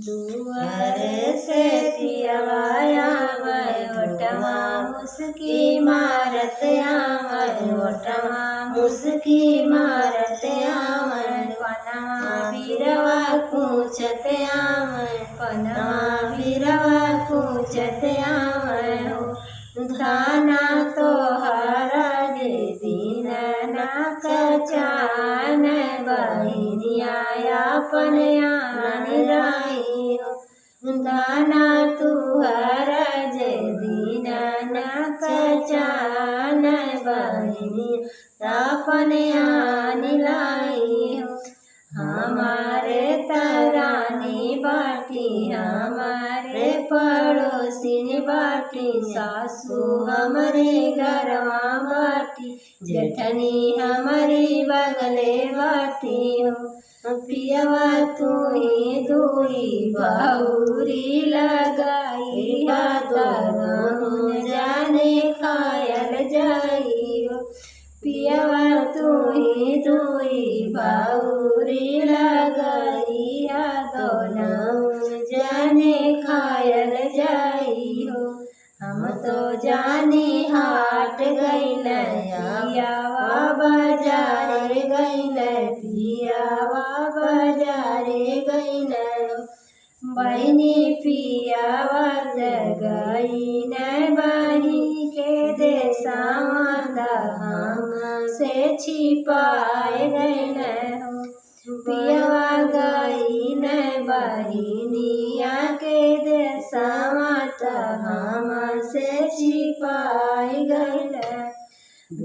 दुआर से पियवा आवै ओठवा मुस्की मारत आवै ओठवा मुस्की मारत आवै पनवा बिरवा कूचत आवै पनवा बिरवा कूचत आवै धाना तोहरा जे दीन नाक चान बहिनिया अपन आन राई धाना तुहरा जे दीन नाक चान बहिनिया अपन आन लाई हमारे तरानी बाटी हमारे पड़ोसिन बाटी सासू हमारे घरवा बाटी जेठनी हमारी बगले बाटी पियवा तू ही दुई बहुरी लगाई दोनों जाने खायल जाई पियवा तू ही दुई बहुरी लगाई दोनों जाने खायल जाई हम तो जाने हाट गइल पियावा बाजारे गइल पियावा बाजारे गइल बहिनी पियावा गइल बही के देशवा हम से छिपाए गइल पियवा गइल बहिनिया के देशवा हम से छिपाए गइल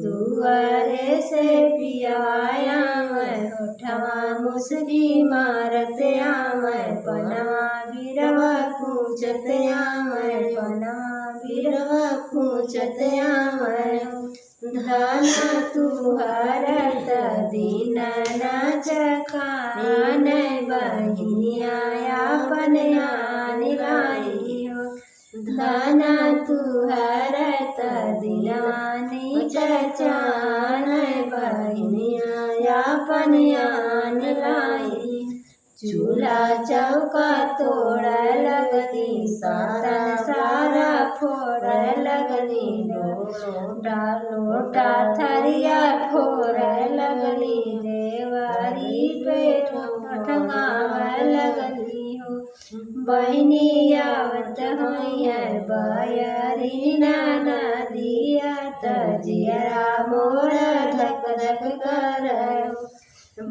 दुआरे से पियवा आवै ओठवा मुस्की मारत आवै पनवा बिरवा कूचत आवै पनवा बिरवा कूचत आवै धाना तुहरा दीन नाच कान बहिनिया अपन आन लाई धाना तुहरा दिनवा नीच चान बहिनिया अपन आन लाई चूल्हा चौका तोड़ लगली सारा सारा फोड़ लगली लोटा थरिया फोड़ लगली देवारी पे ठगाव लगली बहिनी आवत होइए बयरी नाना दिया तजियरा मोर धक धक कर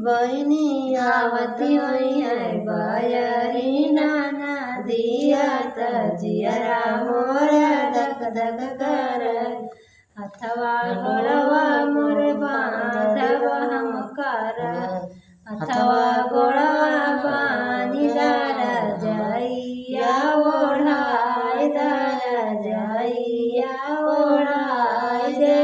बहिनी आवत होइए बयरी नाना दिया तजियरा मोर धक धक कर हथवा गोड़वा मोर बांधव हम कर हथवा गोड़वा बांधी दर जाइया ओढ़ाई दर जाइया ओढ़ाई दे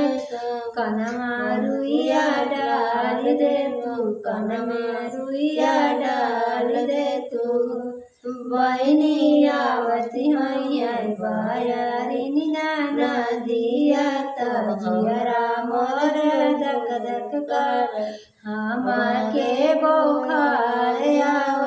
कनमा रुइया डाल दे तू कनमा रुइया डाल दे तू बहिनी आवती हैया बयरी नाना दिया तजियरा मोर धक धक कर हम के बोखार आव